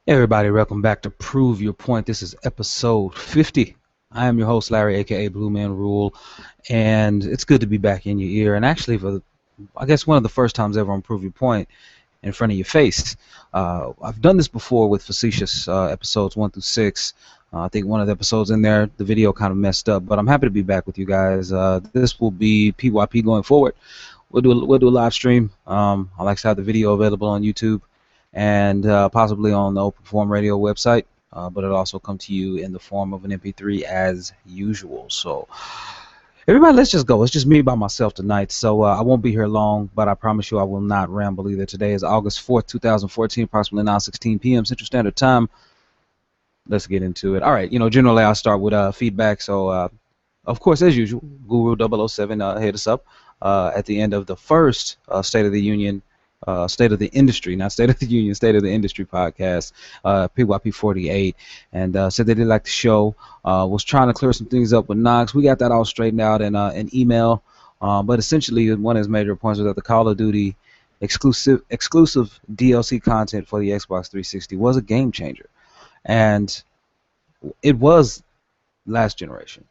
Hey everybody, welcome back to Prove Your Point. This is episode 50. I am your host, Larry, aka Blue Man Rule, and it's good to be back in your ear. And actually, I guess one of the first times ever on Prove Your Point in front of your face. I've done this before with facetious episodes 1 through 6. I think one of the episodes in there, the video kind of messed up, but I'm happy to be back with you guys. This will be PYP going forward. We'll do a live stream. I like to have the video available on YouTube and possibly on the Open Forum Radio website, but it'll also come to you in the form of an MP3 as usual. So everybody, let's just go. It's just me by myself tonight, so I won't be here long, but I promise you I will not ramble either. Today is August 4th, 2014, approximately 9:16 p.m. Central Standard Time. Let's get into it. All right, generally I'll start with feedback, so of course, as usual, Guru007 hit us up at the end of the first State of the Union, State of the Industry, not State of the Union, State of the Industry podcast, PYP 48, and said they did like the show. Was trying to clear some things up with Knox. We got that all straightened out in an email, but essentially one of his major points was that the Call of Duty exclusive DLC content for the Xbox 360 was a game changer, and it was last generation.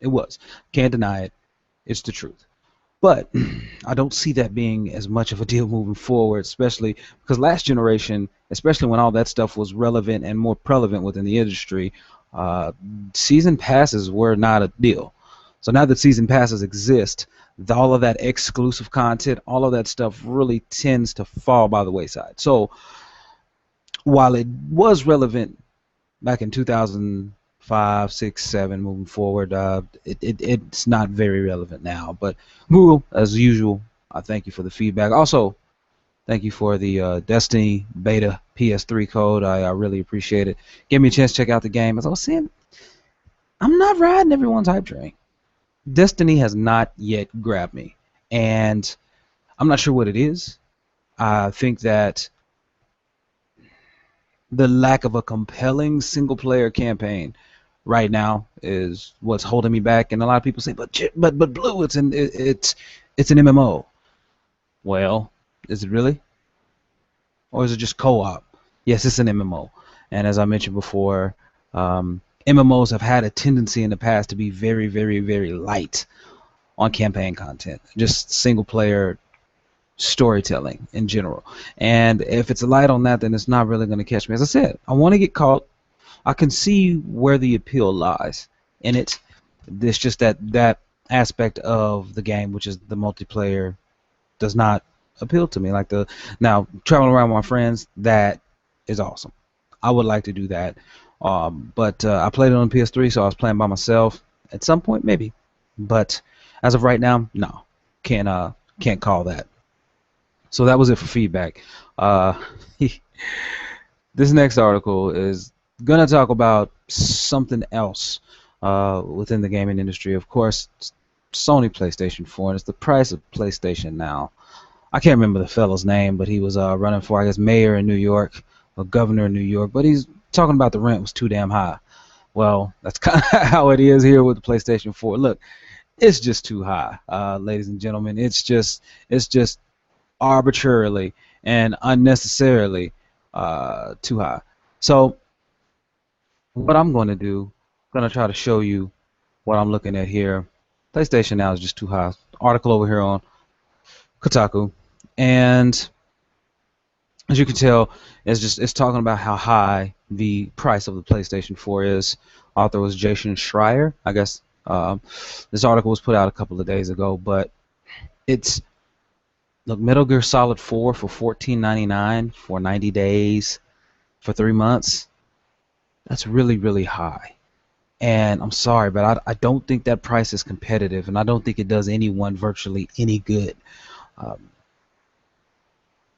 It was. Can't deny it. It's the truth. But I don't see that being as much of a deal moving forward, especially because last generation, especially when all that stuff was relevant and more prevalent within the industry, season passes were not a deal. So now that season passes exist, all of that exclusive content, all of that stuff really tends to fall by the wayside. So while it was relevant back in 2005, 6, 7, moving forward, it's not very relevant now. But Guru, as usual, I thank you for the feedback. Also, thank you for the Destiny Beta PS3 code. I really appreciate it. Give me a chance to check out the game. As I was saying, I'm not riding everyone's hype train. Destiny has not yet grabbed me, and I'm not sure what it is. I think that the lack of a compelling single-player campaign right now is what's holding me back. And a lot of people say, but Blue, it's an MMO. Well, is it really? Or is it just co-op? Yes, it's an MMO. And as I mentioned before, MMOs have had a tendency in the past to be very, very, very light on campaign content. Just single-player storytelling in general. And if it's a light on that, then it's not really going to catch me. As I said, I want to get caught. I can see where the appeal lies in it. It's just that aspect of the game, which is the multiplayer, does not appeal to me. Now traveling around with my friends, that is awesome. I would like to do that. But I played it on PS3, so I was playing by myself. At some point, maybe. But as of right now, no. Can't call that. So that was it for feedback. This next article is going to talk about something else within the gaming industry. Of course, Sony PlayStation 4, and it's the price of PlayStation Now. I can't remember the fellow's name, but he was running for, I guess, mayor in New York, or governor in New York, but he's talking about the rent was too damn high. Well, that's kind of how it is here with the PlayStation 4. Look, it's just too high, ladies and gentlemen. It's just arbitrarily and unnecessarily too high. So what I'm going to do, I'm going to try to show you what I'm looking at here. PlayStation Now is just too high. Article over here on Kotaku, and as you can tell, it's talking about how high the price of the PlayStation 4 is. Author was Jason Schreier, I guess. This article was put out a couple of days ago, but look, Metal Gear Solid 4 for $14.99 for 90 days for 3 months. That's really, really high. And I'm sorry, but I don't think that price is competitive, and I don't think it does anyone virtually any good.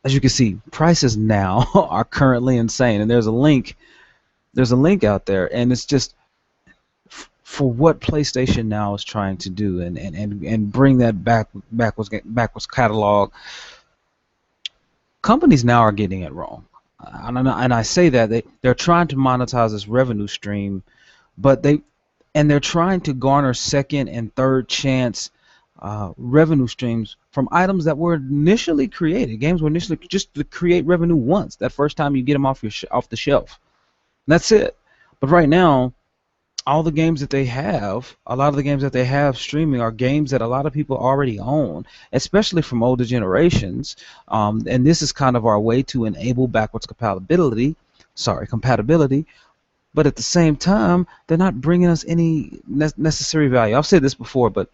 As you can see, prices now are currently insane, and there's a link out there, and it's just for what PlayStation Now is trying to do, and bring that backwards catalog. Companies now are getting it wrong, and I say that they're trying to monetize this revenue stream, but they're trying to garner second and third chance revenue streams from items that were initially created. Games were initially just to create revenue once. That first time you get them off off the shelf. And that's it. But right now, all the games that they have, a lot of the games that they have streaming are games that a lot of people already own, especially from older generations. And this is kind of our way to enable backwards compatibility. Sorry, compatibility. But at the same time, they're not bringing us any necessary value. I've said this before, but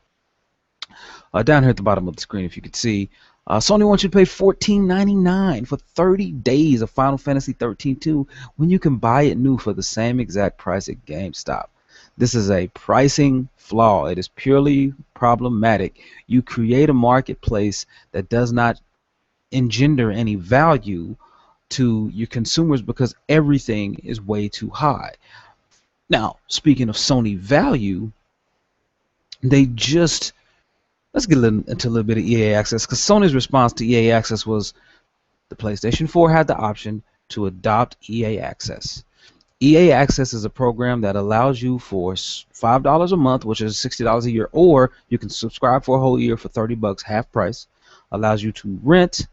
down here at the bottom of the screen, if you could see, Sony wants you to pay $14.99 for 30 days of Final Fantasy 13 2 when you can buy it new for the same exact price at GameStop. This is a pricing flaw. It is purely problematic. You create a marketplace that does not engender any value to your consumers because everything is way too high. Now, speaking of Sony value, they just let's get into a little bit of EA Access because Sony's response to EA Access was the PlayStation 4 had the option to adopt EA Access. EA Access is a program that allows you for $5 a month, which is $60 a year, or you can subscribe for a whole year for $30, half price. Allows you to rent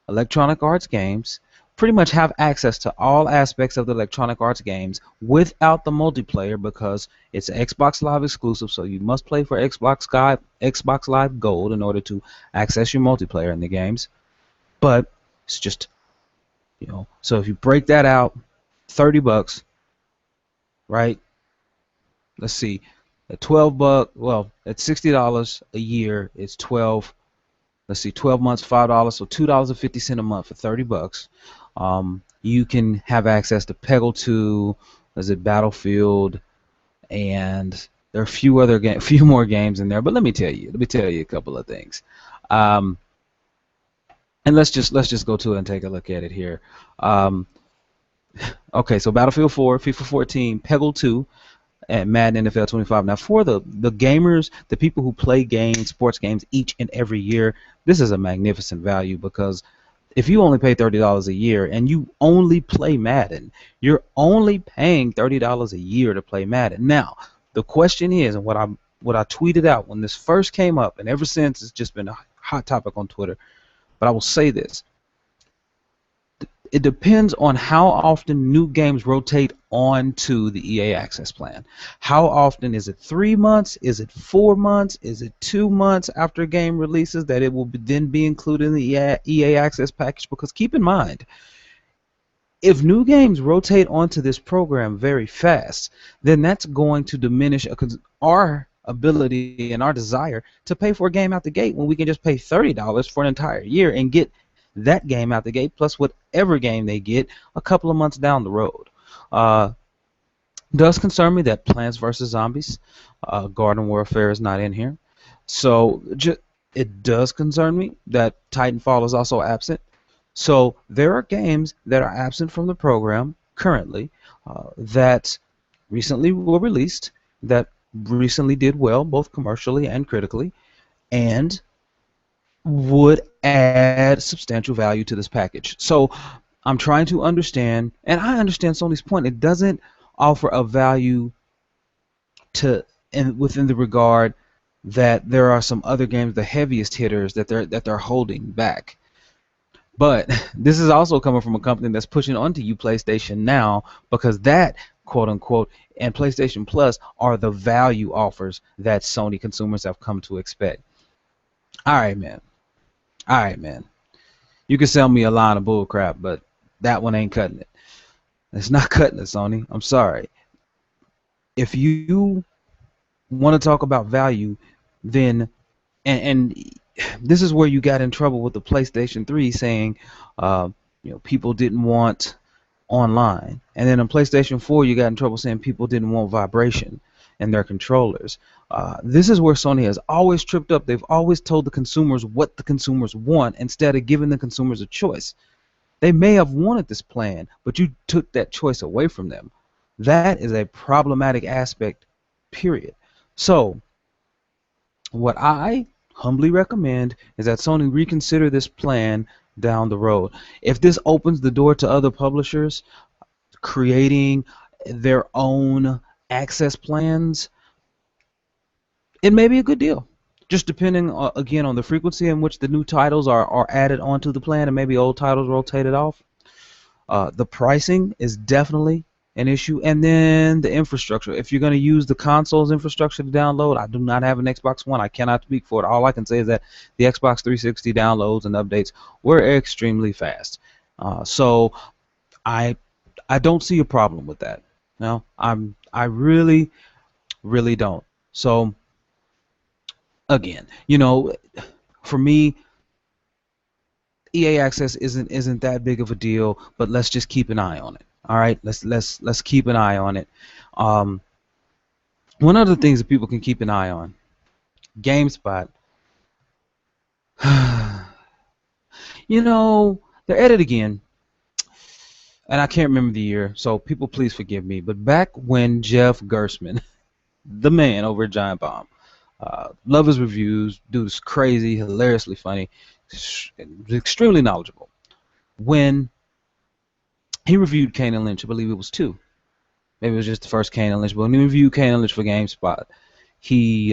Electronic Arts games, pretty much have access to all aspects of the Electronic Arts games without the multiplayer because it's an Xbox Live exclusive, so you must play for Xbox Live Gold in order to access your multiplayer in the games. But it's just, so if you break that out, $30, right? Let's see, at $12, well, at $60 a year, it's 12. Let's see, 12 months, $5, so $2.50 a month for $30. You can have access to Peggle 2, is it Battlefield, and there are a few more games in there. But let me tell you a couple of things. And let's just go to it and take a look at it here. Okay, so Battlefield 4, FIFA 14, Peggle 2, and Madden NFL 25. Now, for the gamers, the people who play games, sports games each and every year, this is a magnificent value because if you only pay $30 a year and you only play Madden, you're only paying $30 a year to play Madden. Now, the question is, and what I tweeted out when this first came up, and ever since it's just been a hot topic on Twitter, but I will say this. It depends on how often new games rotate onto the EA Access plan. How often? Is it 3 months? Is it 4 months? Is it 2 months after a game releases that it will then be included in the EA Access package? Because keep in mind, if new games rotate onto this program very fast, then that's going to diminish our ability and our desire to pay for a game out the gate when we can just pay $30 for an entire year and get that game out the gate plus whatever game they get a couple of months down the road. Does concern me that Plants vs. Zombies, Garden Warfare is not in here. So it does concern me that Titanfall is also absent. So there are games that are absent from the program currently that recently were released, that recently did well, both commercially and critically, and would add substantial value to this package. So I'm trying to understand, and I understand Sony's point. It doesn't offer a value within the regard that there are some other games, the heaviest hitters that they're holding back. But this is also coming from a company that's pushing onto you PlayStation Now because that, quote unquote, and PlayStation Plus are the value offers that Sony consumers have come to expect. All right, man. You can sell me a line of bull crap, but that one ain't cutting it. It's not cutting it, Sony. I'm sorry. If you want to talk about value, then and this is where you got in trouble with the PlayStation 3 saying people didn't want online, and then on PlayStation 4 you got in trouble saying people didn't want vibration in their controllers. This is where Sony has always tripped up. They've always told the consumers what the consumers want instead of giving the consumers a choice. They may have wanted this plan, but you took that choice away from them. That is a problematic aspect, period. So what I humbly recommend is that Sony reconsider this plan down the road. If this opens the door to other publishers creating their own access plans, it may be a good deal. just depending again on the frequency in which the new titles are added onto the plan and maybe old titles rotated off. The pricing is definitely an issue, and then the infrastructure. If you're going to use the console's infrastructure to download, I do not have an Xbox One. I cannot speak for it. All I can say is that the Xbox 360 downloads and updates were extremely fast. So I I don't see a problem with that. No, I really don't. So again, for me, EA Access isn't that big of a deal, but let's just keep an eye on it. All right, let's keep an eye on it. Um, One of the things that people can keep an eye on, GameSpot. They're at it again, and I can't remember the year, so people please forgive me. But back when Jeff Gersman, the man over at Giant Bomb, love his reviews, dude is crazy, hilariously funny, extremely knowledgeable. When he reviewed Kane and Lynch, I believe it was two. Maybe it was just the first Kane and Lynch, but when he reviewed Kane and Lynch for GameSpot, he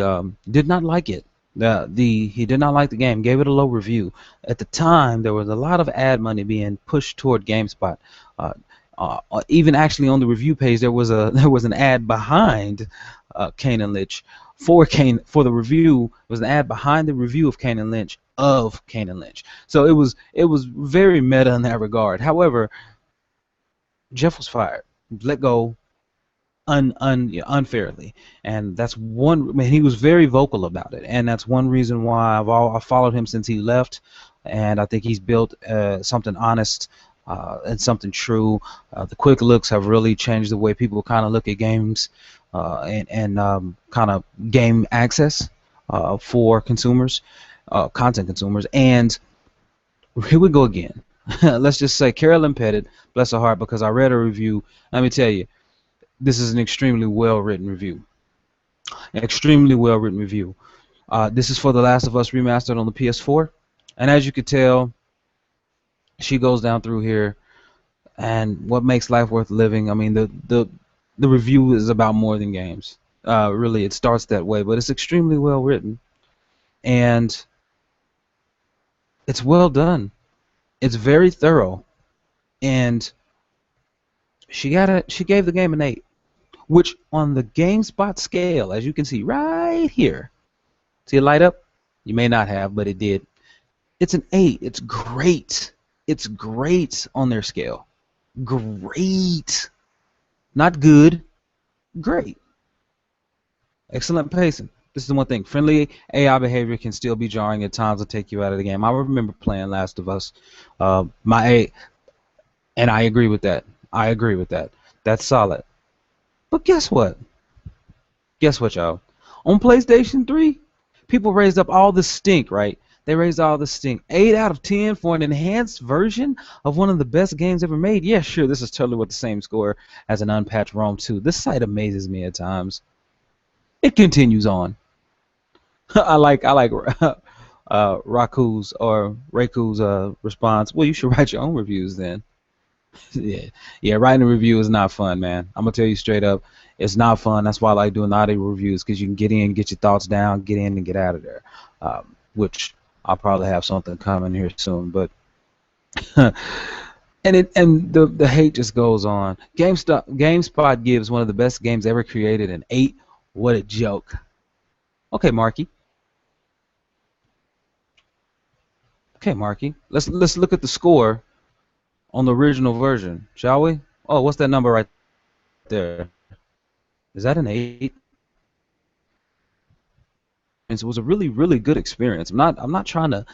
did not like it. He did not like the game. Gave it a low review. At the time, there was a lot of ad money being pushed toward GameSpot. Even actually on the review page, there was an ad behind Kane and Lynch for the review. It was an ad behind the review of Kane and Lynch of Kane and Lynch. So it was very meta in that regard. However, Jeff was fired, let go unfairly, and that's one. I mean, he was very vocal about it, and that's one reason why I've followed him since he left, and I think he's built something honest and something true. The quick looks have really changed the way people kind of look at games and kind of game access for consumers, content consumers, and here we go again. Let's just say Carolyn Pettit, bless her heart, because I read a review. Let me tell you, this is an extremely well-written review. Extremely well-written review. This is for The Last of Us Remastered on the PS4. And as you could tell, she goes down through here. And what makes life worth living? I mean, the review is about more than games. Really, it starts that way. But it's extremely well-written. And it's well done. It's very thorough. And she gave the game an 8. Which on the GameSpot scale, as you can see right here, see it light up? You may not have, but it did. It's an 8. It's great. It's great on their scale. Great. Not good. Great. Excellent pacing. This is the one thing. Friendly AI behavior can still be jarring at times and take you out of the game. I remember playing Last of Us. And I agree with that. I agree with that. That's solid. But guess what? Guess what, y'all? On PlayStation 3, people raised up all the stink, right? They raised all the stink. 8 out of 10 for an enhanced version of one of the best games ever made. Yeah, sure, this is totally with the same score as an unpatched ROM 2. This site amazes me at times. It continues on. I like Raku's response. Well, you should write your own reviews then. yeah, writing a review is not fun, man. I'm gonna tell you straight up, it's not fun. That's why I like doing audio reviews, because you can get in, get your thoughts down, get in and get out of there. Which I'll probably have something coming here soon, but and the hate just goes on. GameSpot gives one of the best games ever created an 8. What a joke. Okay, Marky. Okay, Marky. Let's look at the score on the original version, shall we? Oh, what's that number right there? Is that an 8? And so it was a really good experience. I'm not trying to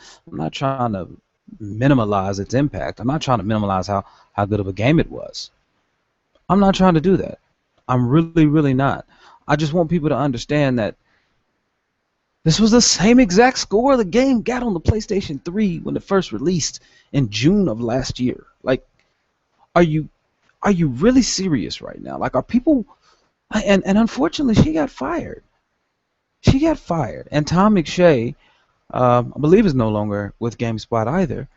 minimize its impact. I'm not trying to minimize how good of a game it was. I'm not trying to do that. I'm really not. I just want people to understand that this was the same exact score the game got on the PlayStation 3 when it first released in June of last year. Like, are you really serious right now? Like, are people? And unfortunately, she got fired. She got fired, and Tom McShay, I believe, is no longer with GameSpot either.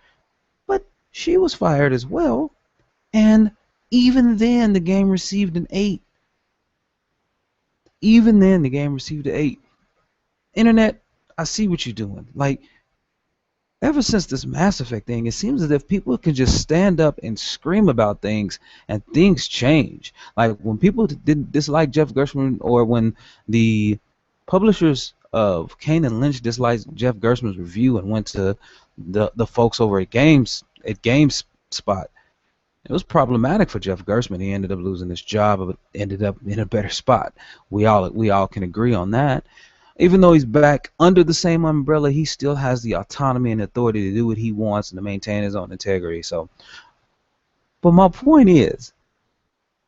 But she was fired as well, and even then, the game received an 8. Even then, the game received an 8. Internet, I see what you're doing. Like, ever since this Mass Effect thing, it seems as if people can just stand up and scream about things and things change. Like when people didn't dislike Jeff Gershman, or when the publishers of Kane and Lynch disliked Jeff Gershman's review and went to the folks over at GameSpot. It was problematic for Jeff Gershman. He ended up losing his job, but ended up in a better spot. We all can agree on that. Even though he's back under the same umbrella, he still has the autonomy and authority to do what he wants and to maintain his own integrity. So, but my point is,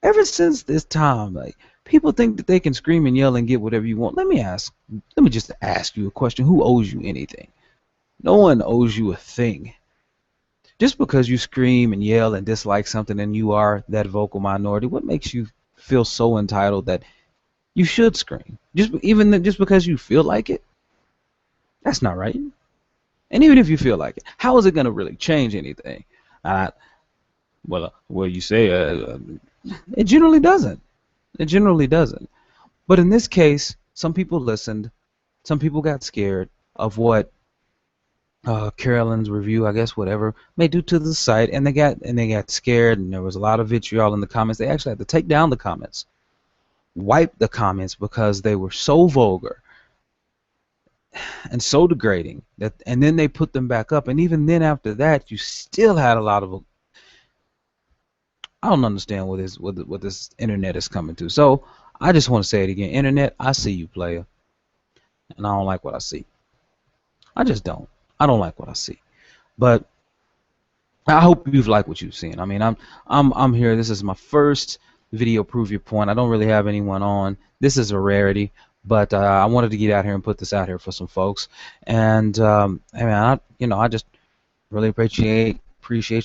ever since this time, like, people think that they can scream and yell and get whatever you want. Let me just ask you a question. Who owes you anything? No one owes you a thing. Just because you scream and yell and dislike something and you are that vocal minority, what makes you feel so entitled that you should scream? Just because you feel like it? That's not right. And even if you feel like it, how is it going to really change anything? Uh, well, you say it generally doesn't. It generally doesn't. But in this case, some people listened. Some people got scared of what Carolyn's review, I guess, whatever, may do to the site, and they got scared, and there was a lot of vitriol in the comments. They actually had to take down the comments, wipe the comments because they were so vulgar and so degrading that, and then they put them back up, and even then after that, you still had a lot of. I don't understand what this internet is coming to. So I just want to say it again, internet. I see you, player, and I don't like what I see. I just don't. I don't like what I see. But I hope you've liked what you've seen. I mean, I'm here. This is my first video. Prove your point. I don't really have anyone on. This is a rarity, but I wanted to get out here and put this out here for some folks. And I mean, I just really appreciate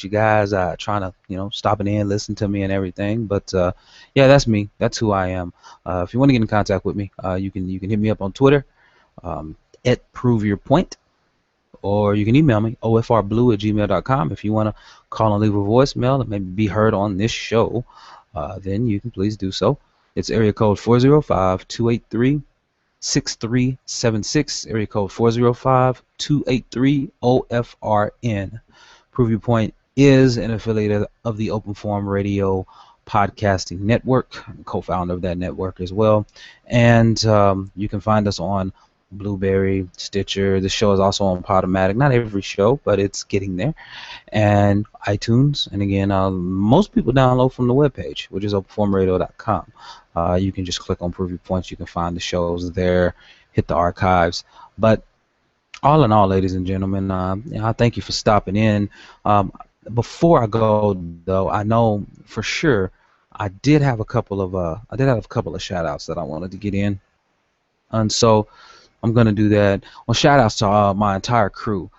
you guys trying to stopping in, listen to me and everything. But yeah, that's me. That's who I am. If you want to get in contact with me, you can hit me up on Twitter at Prove Your Point. Or you can email me, ofrblue@gmail.com. If you want to call and leave a voicemail and maybe be heard on this show, then you can please do so. It's area code 405-283-6376, area code 405-283-OFRN. Prove Your Point is an affiliate of the Open Forum Radio Podcasting Network. I'm a co-founder of that network as well. And you can find us on Blueberry, Stitcher. The show is also on Podomatic. Not every show, but it's getting there. And iTunes. And again, most people download from the webpage, which is openforumradio.com. You can just click on Prove Your Points. You can find the shows there, hit the archives. But all in all, ladies and gentlemen, I thank you for stopping in. Before I go, though, I know for sure I did have a couple of shout outs that I wanted to get in. And so I'm going to do that. Well, shout outs to my entire crew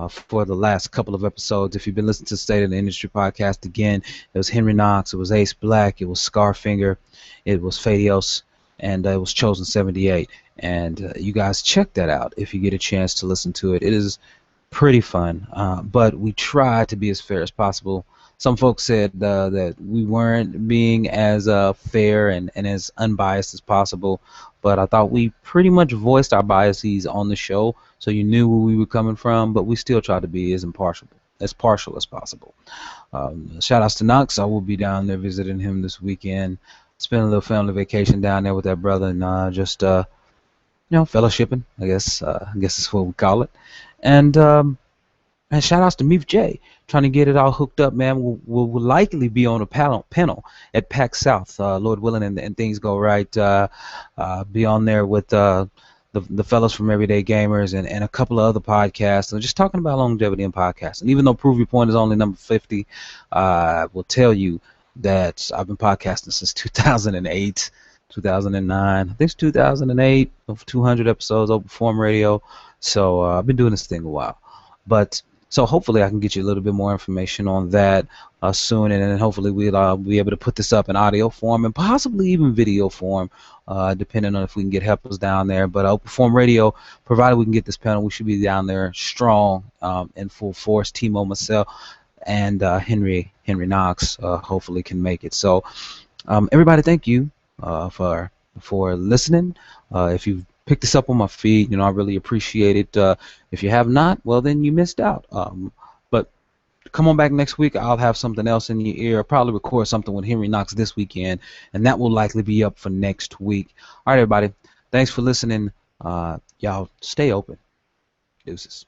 for the last couple of episodes. If you've been listening to State of the Industry podcast, again, it was Henry Knox, it was Ace Black, it was Scarfinger, it was Fadios, and it was Chosen 78. And you guys check that out if you get a chance to listen to it. It is pretty fun, but we try to be as fair as possible. Some folks said that we weren't being as fair and as unbiased as possible, but I thought we pretty much voiced our biases on the show, so you knew where we were coming from, but we still tried to be as partial as possible. Shout outs to Knox. I will be down there visiting him this weekend. Spend a little family vacation down there with that brother, and just fellowshipping. I guess that's what we call it. And shout outs to Meef J, trying to get it all hooked up, man. We'll likely be on a panel at PAX South, Lord willing, and things go right. Be on there with the fellows from Everyday Gamers and a couple of other podcasts. And just talking about longevity in podcasts. And even though Prove Your Point is only number 50, I will tell you that I've been podcasting since 2008, 2009. I think it's 2008, over 200 episodes, Open Forum Radio. So I've been doing this thing a while. But so hopefully I can get you a little bit more information on that soon, and then hopefully we'll be able to put this up in audio form and possibly even video form, depending on if we can get helpers down there. But Open Forum Radio, provided we can get this panel, we should be down there strong in full force. Timo, myself, and Henry Knox hopefully can make it. So everybody, thank you for listening. If you've pick this up on my feed. I really appreciate it. If you have not, well, then you missed out. But come on back next week. I'll have something else in your ear. I'll probably record something with Henry Knox this weekend, and that will likely be up for next week. All right, everybody. Thanks for listening. Y'all stay open. Deuces.